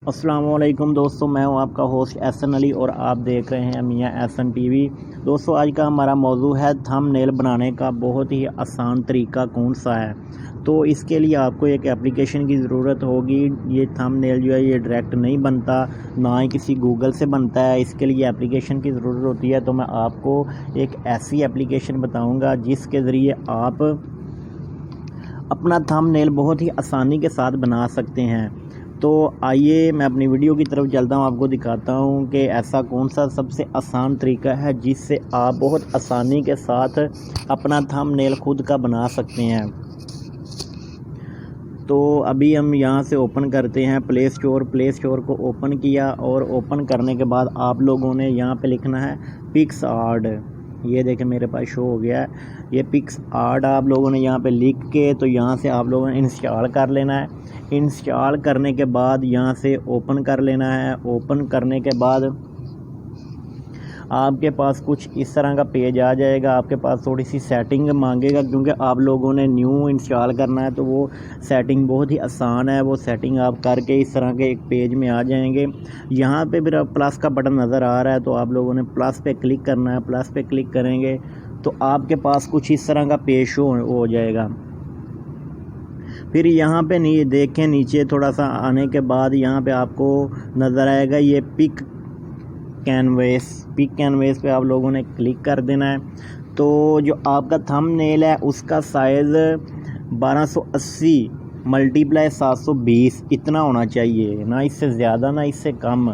अस्सलाम वालेकुम दोस्तों, मैं हूं आपका होस्ट एहसन अली और आप देख रहे हैं मियां एहसन टीवी। दोस्तों, आज का हमारा मौजू है थंबनेल बनाने का बहुत ही आसान तरीका कौन सा है। तो इसके लिए आपको एक एप्लीकेशन की ज़रूरत होगी। ये थंबनेल जो है ये डायरेक्ट नहीं बनता, ना ही किसी गूगल से बनता है। इसके लिए एप्लीकेशन की ज़रूरत होती है। तो मैं आपको एक ऐसी एप्लीकेशन बताऊँगा जिसके ज़रिए आप अपना थंबनेल बहुत ही आसानी के साथ बना सकते हैं। तो आइए मैं अपनी वीडियो की तरफ चलता हूं, आपको दिखाता हूं कि ऐसा कौन सा सबसे आसान तरीका है जिससे आप बहुत आसानी के साथ अपना थंबनेल खुद का बना सकते हैं। तो अभी हम यहां से ओपन करते हैं प्ले स्टोर को ओपन किया और ओपन करने के बाद आप लोगों ने यहां पे लिखना है पिक्सआर्ट। ये देखें मेरे पास शो हो गया है ये पिक्सआर्ट। आप लोगों ने यहाँ पे लिख के तो यहाँ से आप लोगों ने इंस्टॉल कर लेना है। इंस्टॉल करने के बाद यहाँ से ओपन कर लेना है। ओपन करने के बाद आपके पास कुछ इस तरह का पेज आ जाएगा। आपके पास थोड़ी सी सेटिंग मांगेगा क्योंकि आप लोगों ने न्यू इंस्टॉल करना है, तो वो सेटिंग बहुत ही आसान है। वो सेटिंग आप करके इस तरह के एक पेज में आ जाएंगे। यहाँ पे फिर प्लस का बटन नज़र आ रहा है, तो आप लोगों ने प्लस पे क्लिक करना है। प्लस पे क्लिक करेंगे तो आपके पास कुछ इस तरह का पेज शो हो जाएगा। फिर यहाँ पे नहीं देखें, नीचे थोड़ा सा आने के बाद यहाँ पे आपको नज़र आएगा ये पिक कैनवेस पे आप लोगों ने क्लिक कर देना है। तो जो आपका थंबनेल है उसका साइज़ 1280 × 720 इतना होना चाहिए, ना इससे ज़्यादा ना इससे कम।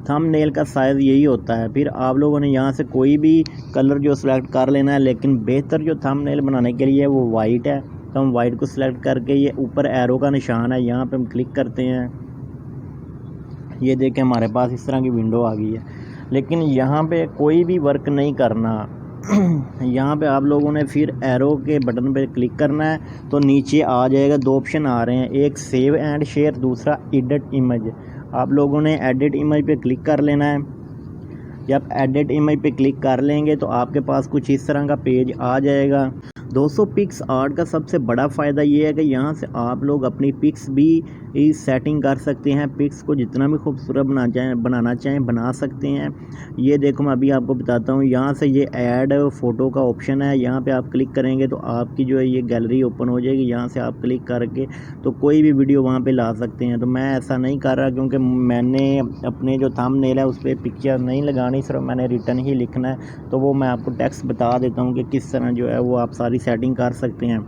थंबनेल का साइज़ यही होता है। फिर आप लोगों ने यहाँ से कोई भी कलर जो सिलेक्ट कर लेना है, लेकिन बेहतर जो थंबनेल बनाने के लिए वो वाइट है। तो हम वाइट को सिलेक्ट करके ये ऊपर एरो का निशान है, यहाँ पे हम क्लिक करते हैं। ये देखें हमारे पास इस तरह की विंडो आ गई है। लेकिन यहाँ पे कोई भी वर्क नहीं करना। यहाँ पे आप लोगों ने फिर एरो के बटन पे क्लिक करना है तो नीचे आ जाएगा। दो ऑप्शन आ रहे हैं, एक सेव एंड शेयर, दूसरा एडिट इमेज। आप लोगों ने एडिट इमेज पे क्लिक कर लेना है। जब एडिट इमेज पे क्लिक कर लेंगे तो आपके पास कुछ इस तरह का पेज आ जाएगा। दोस्तों, पिक्सआर्ट का सबसे बड़ा फ़ायदा ये है कि यहाँ से आप लोग अपनी पिक्स भी सेटिंग कर सकते हैं। पिक्स को जितना भी खूबसूरत बनाना चाहें बना सकते हैं। ये देखो मैं अभी आपको बताता हूँ। यहाँ से ये ऐड फ़ोटो का ऑप्शन है, यहाँ पे आप क्लिक करेंगे तो आपकी जो है ये गैलरी ओपन हो जाएगी। यहाँ से आप क्लिक करके तो कोई भी वीडियो वहाँ पे ला सकते हैं। तो मैं ऐसा नहीं कर रहा क्योंकि मैंने अपने जो थंबनेल है उस पर पिक्चर नहीं लगानी, सिर्फ मैंने रिटर्न ही लिखना है। तो वो मैं आपको टेक्स्ट बता देता हूँ कि किस तरह जो है वो आप सारी सेटिंग कर सकते हैं।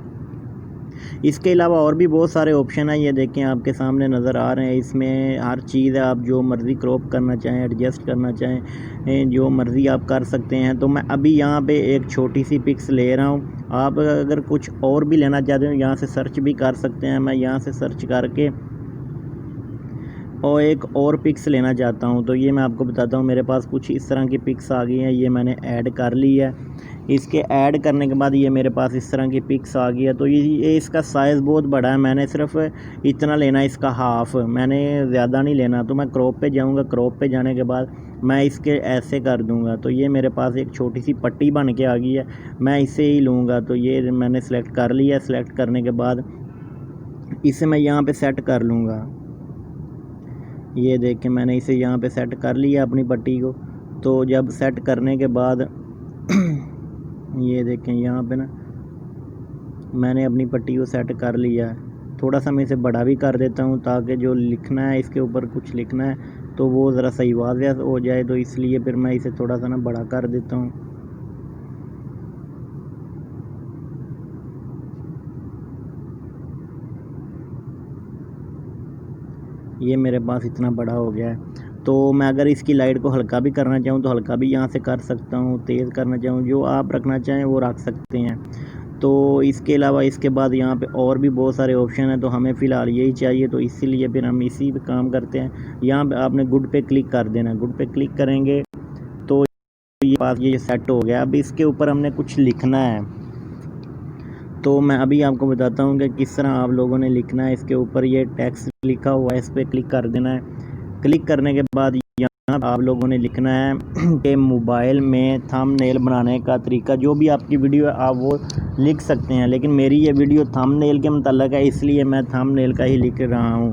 इसके अलावा और भी बहुत सारे ऑप्शन हैं, ये देखें आपके सामने नज़र आ रहे हैं। इसमें हर चीज़ है, आप जो मर्ज़ी क्रॉप करना चाहें, एडजस्ट करना चाहें, जो मर्ज़ी आप कर सकते हैं। तो मैं अभी यहाँ पे एक छोटी सी पिक्स ले रहा हूँ। आप अगर कुछ और भी लेना चाहते हो यहाँ से सर्च भी कर सकते हैं। मैं यहाँ से सर्च करके और एक और पिक्स लेना चाहता हूँ, तो ये मैं आपको बताता हूँ। मेरे पास कुछ इस तरह की पिक्स आ गई हैं, ये मैंने ऐड कर ली है। इसके ऐड करने के बाद ये मेरे पास इस तरह की पिक्स आ गई है। तो ये इसका साइज़ बहुत बड़ा है, मैंने सिर्फ इतना लेना है, इसका हाफ़, मैंने ज़्यादा नहीं लेना। तो मैं क्रॉप पे जाऊँगा, क्रॉप पे जाने के बाद मैं इसके ऐसे कर दूँगा। तो ये मेरे पास एक छोटी सी पट्टी बन के आ गई है, मैं इसे ही लूँगा। तो ये मैंने सेलेक्ट कर लिया। सेलेक्ट करने के बाद इसे मैं यहाँ पर सेट कर लूँगा। ये देखें मैंने इसे यहाँ पे सेट कर लिया अपनी पट्टी को। तो जब सेट करने के बाद ये देखें यहाँ पे ना मैंने अपनी पट्टी को सेट कर लिया है। थोड़ा सा मैं इसे बड़ा भी कर देता हूँ ताकि जो लिखना है, इसके ऊपर कुछ लिखना है तो वो ज़रा सही वाज़ेह हो जाए। तो इसलिए फिर मैं इसे थोड़ा सा ना बड़ा कर देता हूँ। ये मेरे पास इतना बड़ा हो गया है। तो मैं अगर इसकी लाइट को हल्का भी करना चाहूँ तो हल्का भी यहाँ से कर सकता हूँ, तेज़ करना चाहूँ, जो आप रखना चाहें वो रख सकते हैं। तो इसके अलावा इसके बाद यहाँ पे और भी बहुत सारे ऑप्शन हैं, तो हमें फ़िलहाल यही चाहिए, तो इसीलिए फिर हम इसी पे काम करते हैं। यहाँ पे आपने गुड पे क्लिक कर देना। गुड पे क्लिक करेंगे तो ये पास ये सेट हो गया। अब इसके ऊपर हमने कुछ लिखना है, तो मैं अभी आपको बताता हूँ कि किस तरह आप लोगों ने लिखना है। इसके ऊपर ये टेक्स्ट लिखा हुआ है, इस पर क्लिक कर देना है। क्लिक करने के बाद यहाँ आप लोगों ने लिखना है कि मोबाइल में थंबनेल बनाने का तरीका। जो भी आपकी वीडियो है आप वो लिख सकते हैं, लेकिन मेरी ये वीडियो थंबनेल के मुताल्लिक़ है इसलिए मैं थंबनेल का ही लिख रहा हूँ।